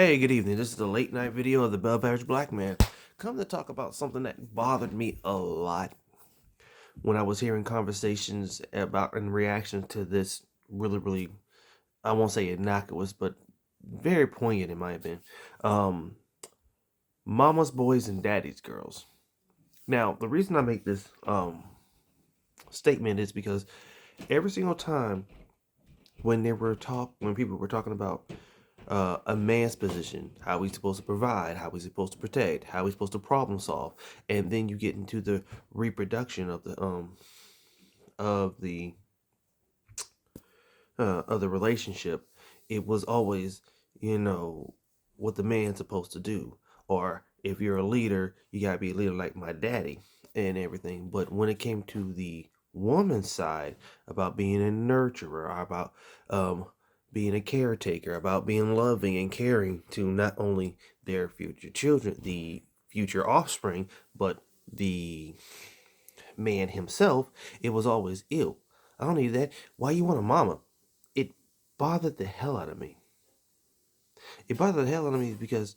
Hey, good evening. This is the late night video of the Above Average Black Man. Come to talk about something that bothered me a lot when I was hearing conversations about in reaction to this really, I won't say innocuous, but very poignant in my opinion. Um, Mama's boys and daddy's girls. Now, the reason I make this statement is because every single time when people were talking about a man's position, how he's supposed to provide, how he's supposed to protect, how he's supposed to problem solve, and then you get into the reproduction of the of the relationship. It was always, you know, what the man's supposed to do, or if you're a leader, you gotta be a leader like my daddy and everything. But when it came to the woman's side about being a nurturer, about um, being a caretaker, about being loving and caring to not only their future children, the future offspring, but the man himself, it was always ill. I don't need that. Why you want a mama? It bothered the hell out of me. It bothered the hell out of me because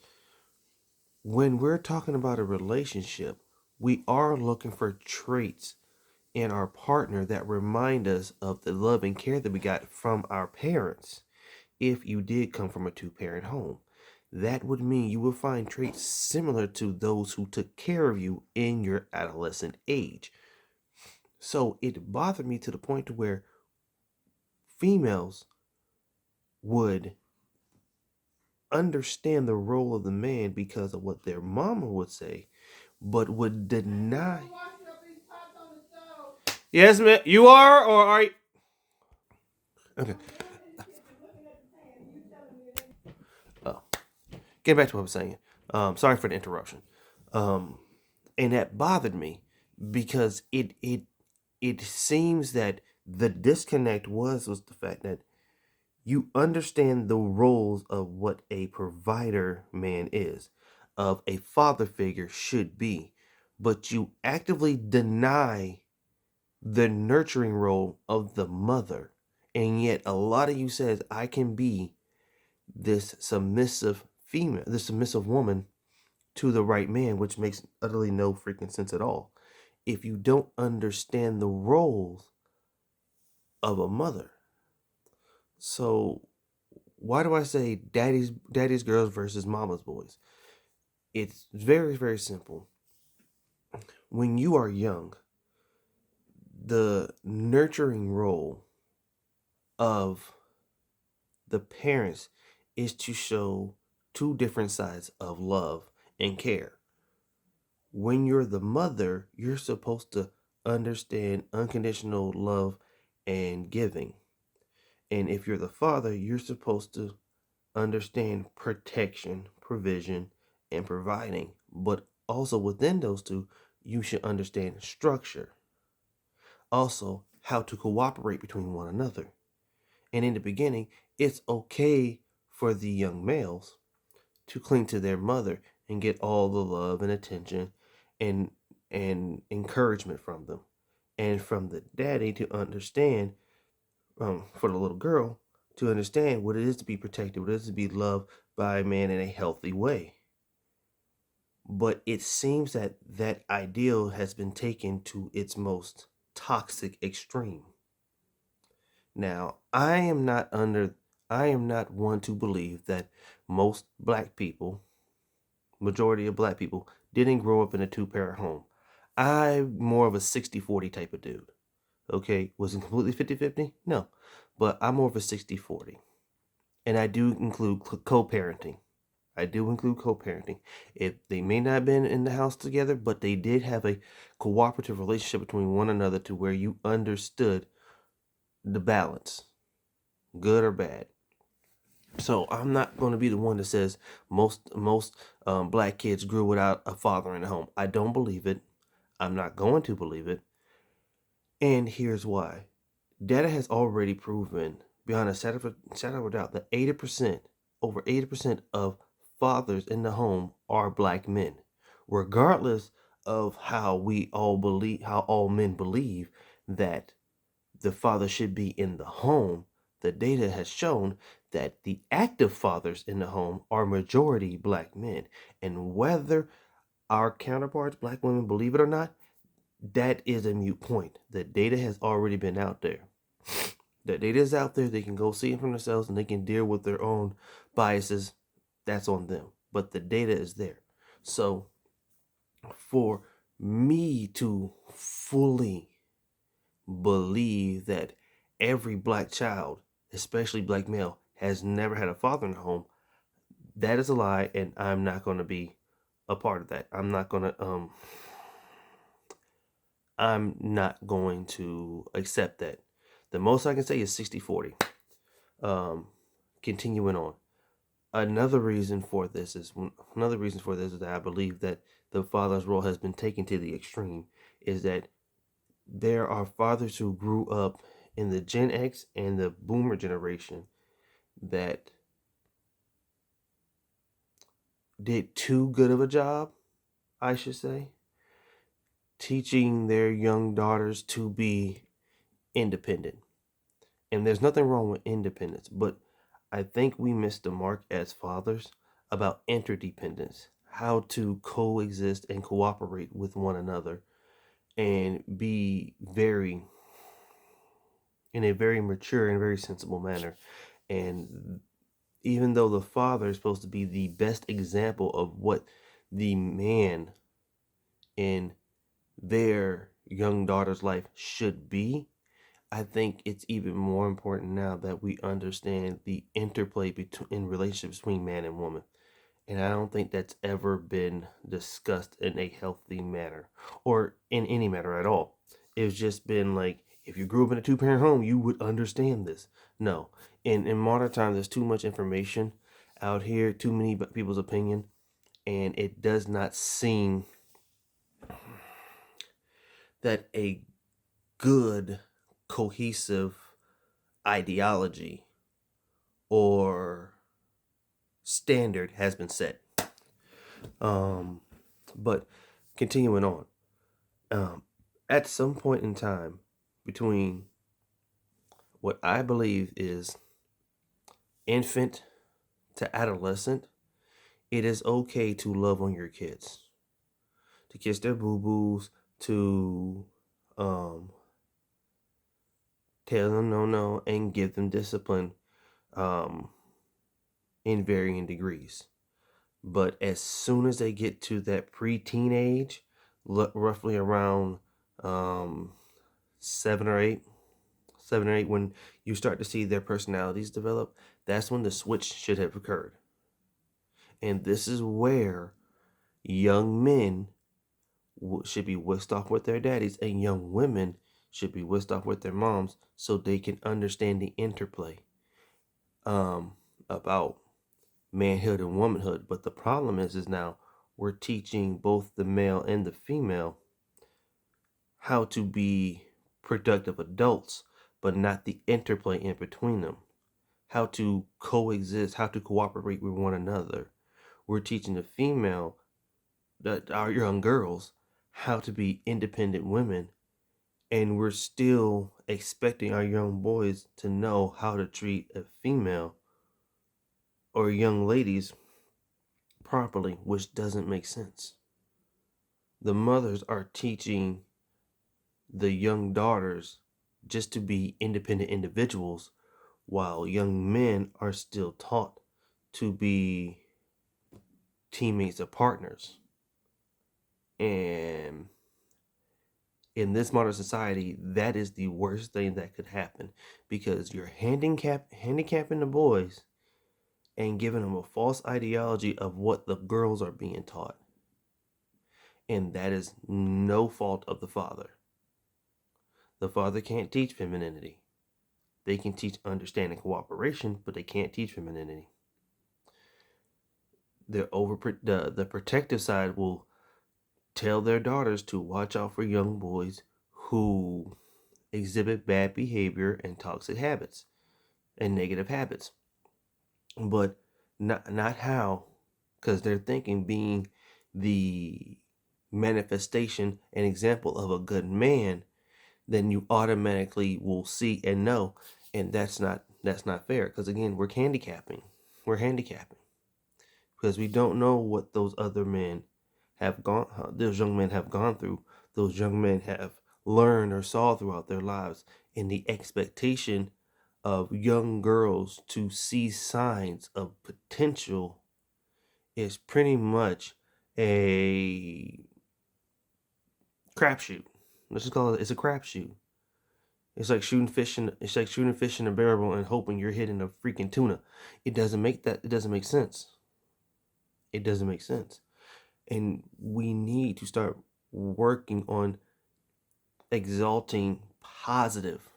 when we're talking about a relationship, we are looking for traits in our partner that remind us of the love and care that we got from our parents. If you did come from a two-parent home, that would mean you will find traits similar to those who took care of you in your adolescent age. So it bothered me to the point to where females would understand the role of the man because of what their mama would say, but would deny. Yes, ma'am. You are, or are you? Okay. Oh, getting back to what I was saying. Sorry for the interruption. Um, and that bothered me because it seems that the disconnect was the fact that you understand the roles of what a provider man is, of a father figure should be, but you actively deny the nurturing role of the mother. And yet a lot of you says I can be this submissive female, this submissive woman to the right man, which makes utterly no freaking sense at all. If you don't understand the roles of a mother. So why do I say daddy's girls versus mama's boys? It's very simple. When you are young, the nurturing role of the parents is to show two different sides of love and care. When you're the mother, you're supposed to understand unconditional love and giving. And if you're the father, you're supposed to understand protection, provision, and providing. But also within those two, you should understand structure. Also, how to cooperate between one another. And in the beginning, it's okay for the young males to cling to their mother and get all the love and attention and encouragement from them. And from the daddy to understand, for the little girl, to understand what it is to be protected, what it is to be loved by a man in a healthy way. But it seems that that ideal has been taken to its most toxic extreme. Now, I am not one to believe that most black people, majority of black people, didn't grow up in a two-parent home. I'm more of a 60-40 type of dude. Okay, was it completely 50-50? No, but I'm more of a 60-40. And I do include co-parenting. I do include co-parenting. If they may not have been in the house together, but they did have a cooperative relationship between one another to where you understood the balance, good or bad. So I'm not going to be the one that says most black kids grew without a father in the home. I don't believe it. I'm not going to believe it. And here's why. Data has already proven, beyond a shadow of a doubt, that 80%, over 80% of fathers in the home are black men, regardless of how we all believe, how all men believe that the father should be in the home. The data has shown that the active fathers in the home are majority black men. And whether our counterparts, black women, believe it or not, that is a moot point. The data has already been out there. The data is out there. They can go see it for themselves and they can deal with their own biases. That's on them. But the data is there. So for me to fully believe that every black child, especially black male, has never had a father in the home, that is a lie, and I'm not going to be a part of that. I'm not going to accept that. The most I can say is 60-40. Continuing on. Another reason for this is that I believe that the father's role has been taken to the extreme, is that there are fathers who grew up in the Gen X and the Boomer generation that did too good of a job, I should say, teaching their young daughters to be independent. And there's nothing wrong with independence, but I think we missed the mark as fathers about interdependence, how to coexist and cooperate with one another and be in a very mature and very sensible manner. And even though the father is supposed to be the best example of what the man in their young daughter's life should be, I think it's even more important now that we understand the interplay in relationships between man and woman. And I don't think that's ever been discussed in a healthy manner or in any manner at all. It's just been like, if you grew up in a two-parent home, you would understand this. No. In modern times, there's too much information out here, too many people's opinion, and it does not seem that a good, cohesive ideology or standard has been set. But continuing on, at some point in time between what I believe is infant to adolescent, it is okay to love on your kids, to kiss their boo-boos, to tell them no, and give them discipline in varying degrees. But as soon as they get to that pre-teenage, roughly around 7 or 8, when you start to see their personalities develop, that's when the switch should have occurred. And this is where young men should be whisked off with their daddies, and young women should be whisked off with their moms, so they can understand the interplay about manhood and womanhood. But the problem is now we're teaching both the male and the female how to be productive adults, but not the interplay in between them, how to coexist, how to cooperate with one another. We're teaching the female, our young girls, how to be independent women, and we're still expecting our young boys to know how to treat a female or young ladies properly, which doesn't make sense. The mothers are teaching the young daughters just to be independent individuals, while young men are still taught to be teammates or partners. And in this modern society, that is the worst thing that could happen, because you're handicapping the boys and giving them a false ideology of what the girls are being taught. And that is no fault of the father. The father can't teach femininity. They can teach understanding cooperation, but they can't teach femininity. The protective side will tell their daughters to watch out for young boys who exhibit bad behavior and toxic habits and negative habits. But not how, because they're thinking being the manifestation and example of a good man, then you automatically will see and know. And that's not That's not fair, because again, we're handicapping. We're handicapping because we don't know what those other men have gone, those young men have gone through. Those young men have learned or saw throughout their lives, and the expectation of young girls to see signs of potential is pretty much a crapshoot. Let's just call it. It's a crapshoot. It's like shooting fish in a barrel and hoping you're hitting a freaking tuna. It doesn't make that. It doesn't make sense. It doesn't make sense. And we need to start working on exalting positive,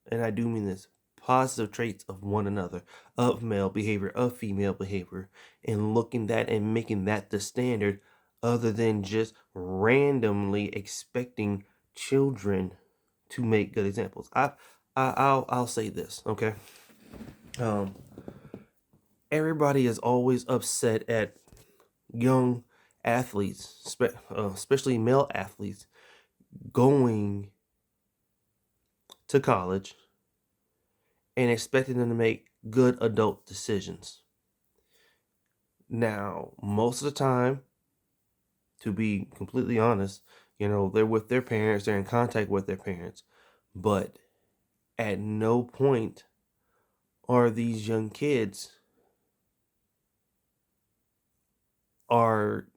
and I do mean this, positive traits of one another, of male behavior, of female behavior, and looking that and making that the standard, other than just randomly expecting children to make good examples. I'll say this, okay? Um, Everybody is always upset at young athletes, especially male athletes, going to college and expecting them to make good adult decisions. Now, most of the time, to be completely honest, they're with their parents, they're in contact with their parents, but at no point are these young kids are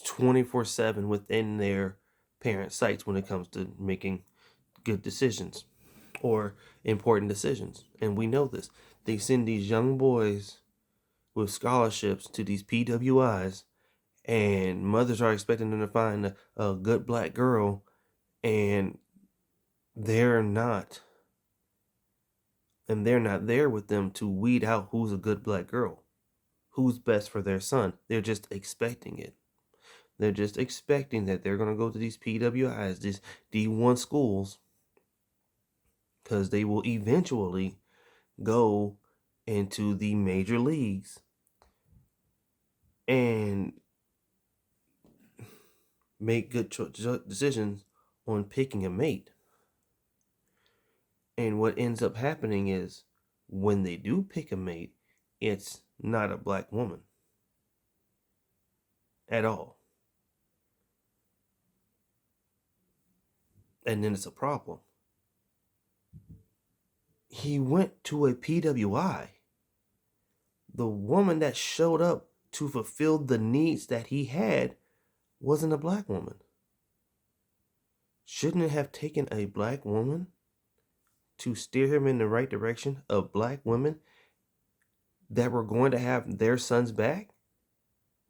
24/7 within their parents' sights when it comes to making good decisions or important decisions. And we know this. They send these young boys with scholarships to these PWIs, and mothers are expecting them to find a good black girl, and they're not. And they're not there with them to weed out who's a good black girl, who's best for their son. They're just expecting it. They're just expecting that they're going to go to these PWIs, these D1 schools, because they will eventually go into the major leagues and make good decisions on picking a mate. And what ends up happening is when they do pick a mate, it's not a black woman at all. And then it's a problem. He went to a PWI. The woman that showed up to fulfill the needs that he had wasn't a black woman. Shouldn't it have taken a black woman to steer him in the right direction of black women that were going to have their sons back?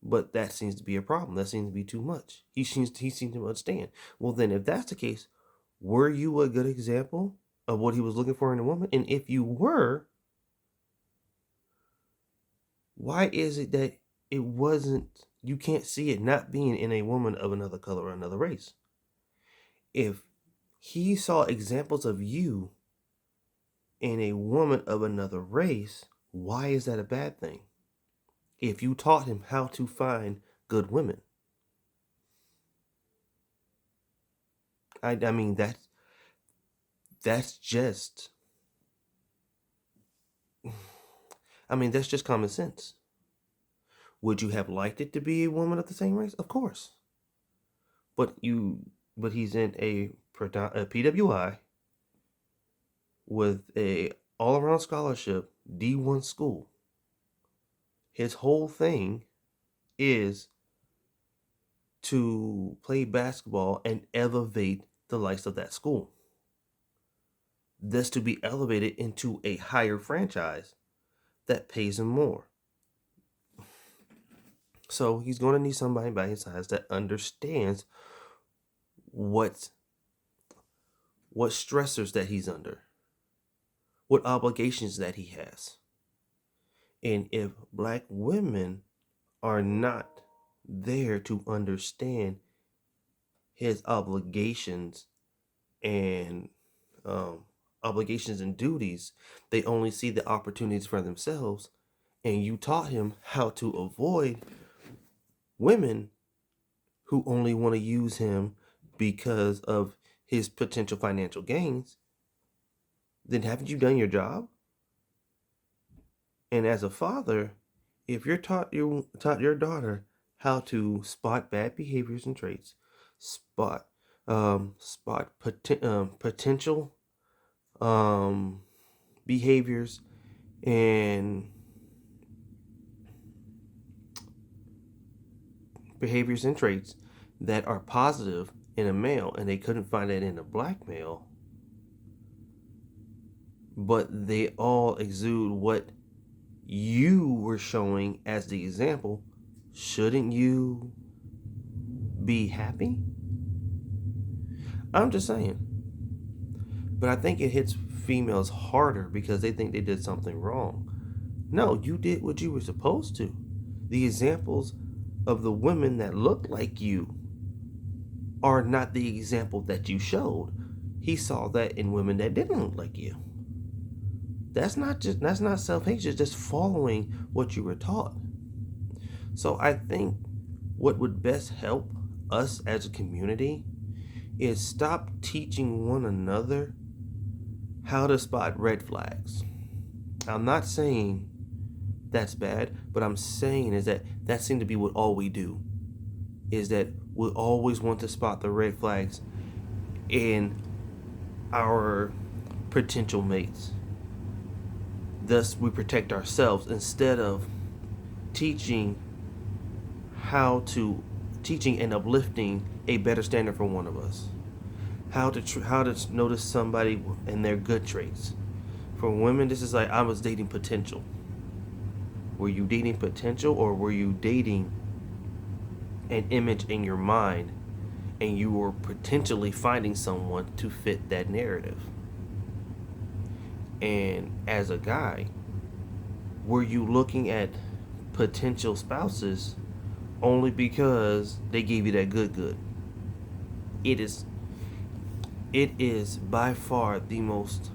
But that seems to be a problem. That seems to be too much. He seems to understand. Well, then, if that's the case, were you a good example of what he was looking for in a woman? And if you were, why is it that it wasn't, you can't see it not being in a woman of another color or another race? If he saw examples of you in a woman of another race, why is that a bad thing? If you taught him how to find good women. I mean, that's just, that's just common sense. Would you have liked it to be a woman of the same race? Of course. But he's in a PWI with a all-around scholarship D1 school. His whole thing is to play basketball and elevate the likes of that school. This to be elevated into a higher franchise that pays him more. So he's going to need somebody by his side that understands what stressors that he's under, what obligations that he has. And if black women are not there to understand his obligations and duties, they only see the opportunities for themselves. And you taught him how to avoid women who only want to use him because of his potential financial gains. Then haven't you done your job? And as a father, if you're taught your daughter how to spot bad behaviors and traits, spot potential um, behaviors and traits that are positive in a male, and they couldn't find it in a black male, but they all exude what you were showing as the example, shouldn't you be happy? I'm just saying. But I think it hits females harder because they think they did something wrong. No, you did what you were supposed to. The examples of the women that look like you are not the example that you showed. He saw that in women that didn't look like you. That's not self-hate, it's just following what you were taught. So I think what would best help us as a community is stop teaching one another how to spot red flags. I'm not saying that's bad, but I'm saying is that seems to be what all we do. Is that we always want to spot the red flags in our potential mates. Thus, we protect ourselves instead of teaching teaching and uplifting a better standard for one of us. How to notice somebody and their good traits. For women, this is like I was dating potential. Were you dating potential, or were you dating an image in your mind and you were potentially finding someone to fit that narrative? And as a guy, were you looking at potential spouses only because they gave you that good? It is by far the most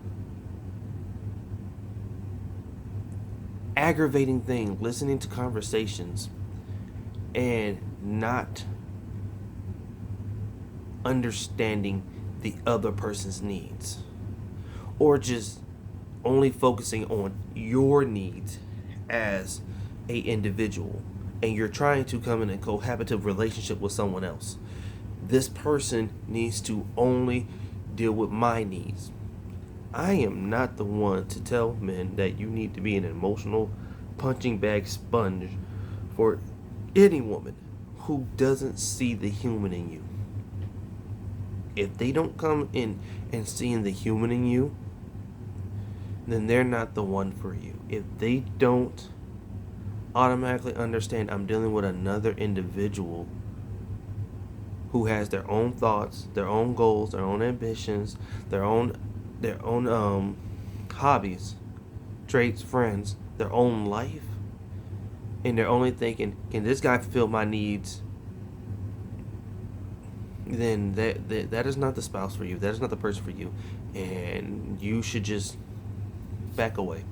aggravating thing, listening to conversations and not understanding the other person's needs, or just only focusing on your needs as a individual, and you're trying to come in a cohabitative relationship with someone else. This person needs to only deal with my needs. I am not the one to tell men that you need to be an emotional punching bag sponge for any woman who doesn't see the human in you. If they don't come in and seeing the human in you, then they're not the one for you. If they don't automatically understand I'm dealing with another individual who has their own thoughts, their own goals, their own ambitions, their own hobbies, traits, friends, their own life, and they're only thinking, can this guy fulfill my needs? Then that is not the spouse for you. That is not the person for you, and you should just back away.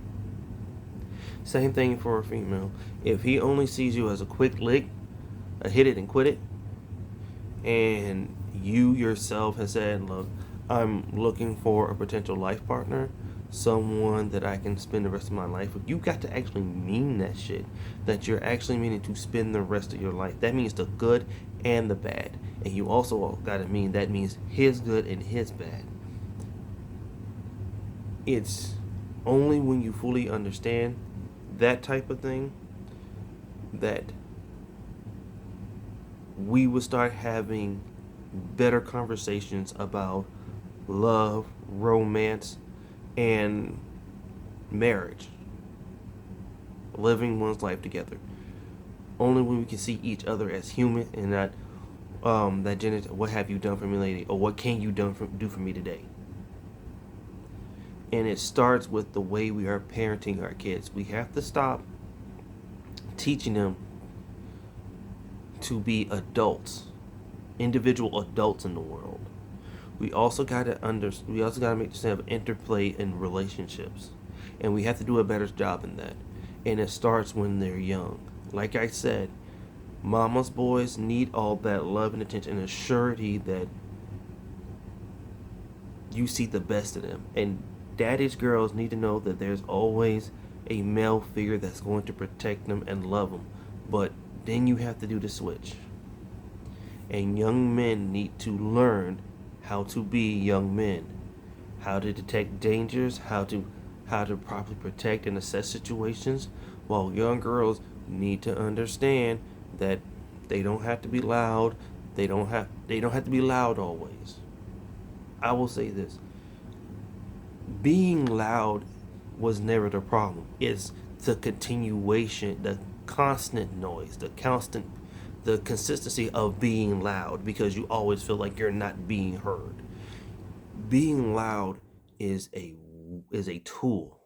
Same thing for a female. If he only sees you as a quick lick, a hit it and quit it, and you yourself have said, look, I'm looking for a potential life partner, someone that I can spend the rest of my life with. You got to actually mean that shit. That you're actually meaning to spend the rest of your life. That means the good and the bad. And you also got to mean that means his good and his bad. It's only when you fully understand that type of thing that we would start having better conversations about love, romance, and marriage. Living one's life together. Only when we can see each other as human and not that genital, what have you done for me lately, or what can you do for me today. And it starts with the way we are parenting our kids. We have to stop teaching them to be adults, individual adults in the world. We also got to make this have interplay in relationships, and we have to do a better job in that. And it starts when they're young. Like I said, mama's boys need all that love and attention and a surety that you see the best in them. And daddy's girls need to know that there's always a male figure that's going to protect them and love them. But then you have to do the switch. And young men need to learn how to be young men, how to detect dangers, how to properly protect and assess situations, while young girls need to understand that they don't have to be loud. They don't have to be loud always. I will say this. Being loud was never the problem. It's the continuation, the constant noise, the consistency of being loud because you always feel like you're not being heard. Being loud is a tool.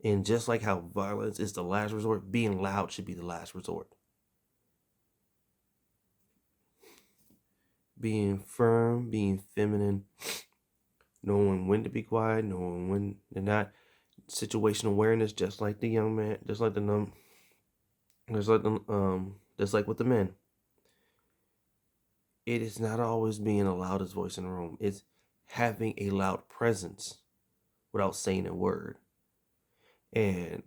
And just like how violence is the last resort, being loud should be the last resort. Being firm, being feminine, knowing when to be quiet, knowing when to not. Situational awareness, just like the young man, just like with the men. It is not always being the loudest voice in the room. It's having a loud presence without saying a word. And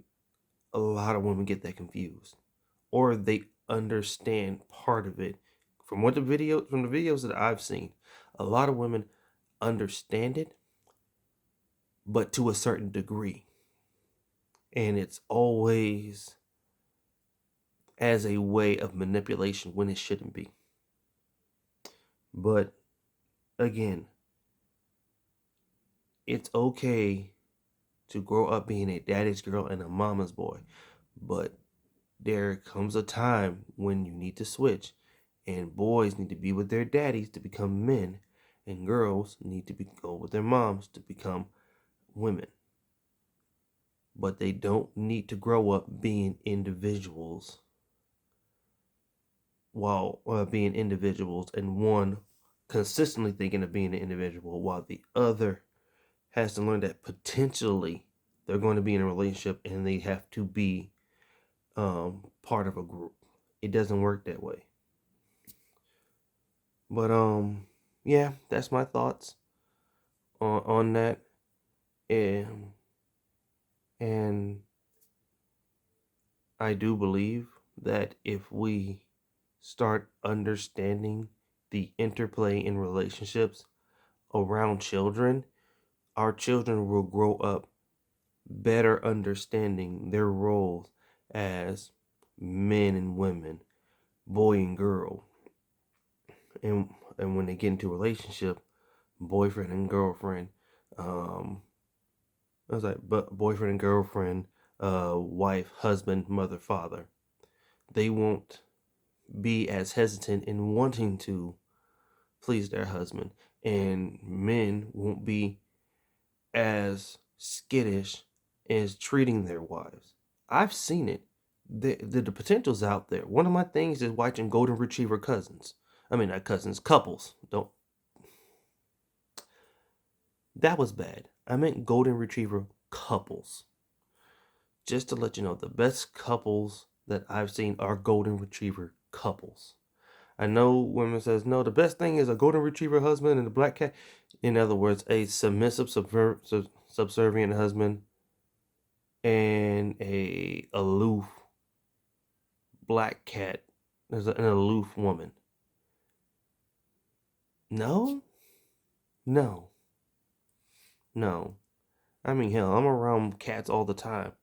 a lot of women get that confused, or they understand part of it from the videos that I've seen. A lot of women understand it, but to a certain degree, and it's always as a way of manipulation when it shouldn't be. But again, it's okay to grow up being a daddy's girl and a mama's boy, but there comes a time when you need to switch, and boys need to be with their daddies to become men, and girls need to go with their moms to become women. But they don't need to grow up being individuals while being individuals, and one consistently thinking of being an individual while the other has to learn that potentially they're going to be in a relationship and they have to be part of a group. It doesn't work that way. But yeah, that's my thoughts on that. And I do believe that if we start understanding the interplay in relationships around children, our children will grow up better understanding their roles as men and women, boy and girl. And when they get into a relationship, boyfriend and girlfriend, I was like, but boyfriend and girlfriend, wife, husband, mother, father, they won't be as hesitant in wanting to please their husband, and men won't be as skittish as treating their wives. I've seen it. The potential's out there. One of my things is watching golden retriever cousins. I mean, not cousins, couples. Don't. That was bad. I meant golden retriever couples. Just to let you know, the best couples that I've seen are golden retriever couples. I know women says no. The best thing is a golden retriever husband and a black cat. In other words, a submissive, subservient husband and a aloof black cat. There's an aloof woman. No, no, no. I mean, hell, I'm around cats all the time.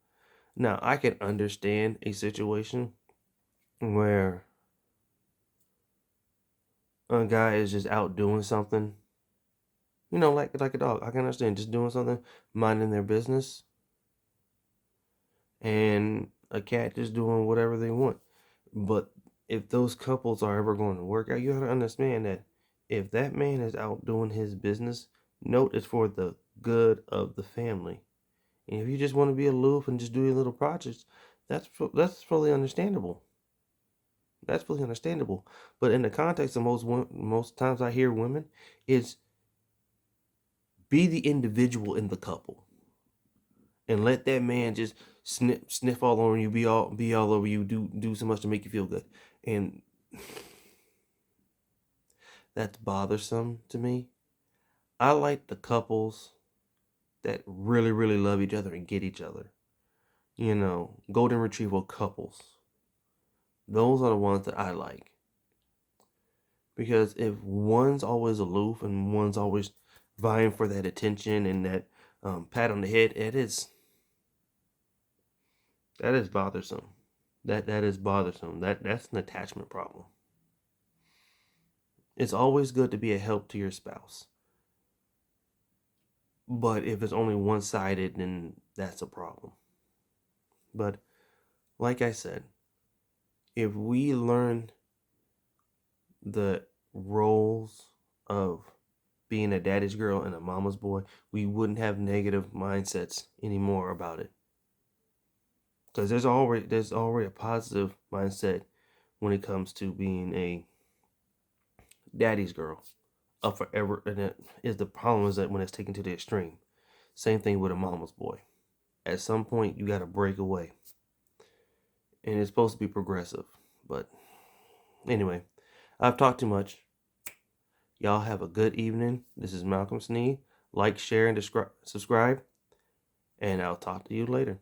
Now, I can understand a situation where a guy is just out doing something. You know, like a dog. I can understand just doing something, minding their business, and a cat just doing whatever they want. But if those couples are ever going to work out, you have to understand that if that man is out doing his business, note it's for the good of the family. And if you just want to be aloof and just do your little projects, that's fully understandable. That's fully understandable. But in the context of most times I hear women, is be the individual in the couple and let that man just sniff all over you, be all over you, do so much to make you feel good, and that's bothersome to me. I like the couples that really really love each other and get each other. golden retriever couples. Those are the ones that I like. Because if one's always aloof and one's always vying for that attention and that pat on the head, that is bothersome. That is bothersome. That's an attachment problem. It's always good to be a help to your spouse. But if it's only one-sided, then that's a problem. But like I said, if we learn the roles of being a daddy's girl and a mama's boy, we wouldn't have negative mindsets anymore about it. Because there's already a positive mindset when it comes to being a daddy's girl up forever, and it is the problem is that when it's taken to the extreme. Same thing with a mama's boy. At some point, you got to break away, and it's supposed to be progressive. But anyway, I've talked too much. Y'all have a good evening. This is Malcolm Snee. Like, share, and subscribe, and I'll talk to you later.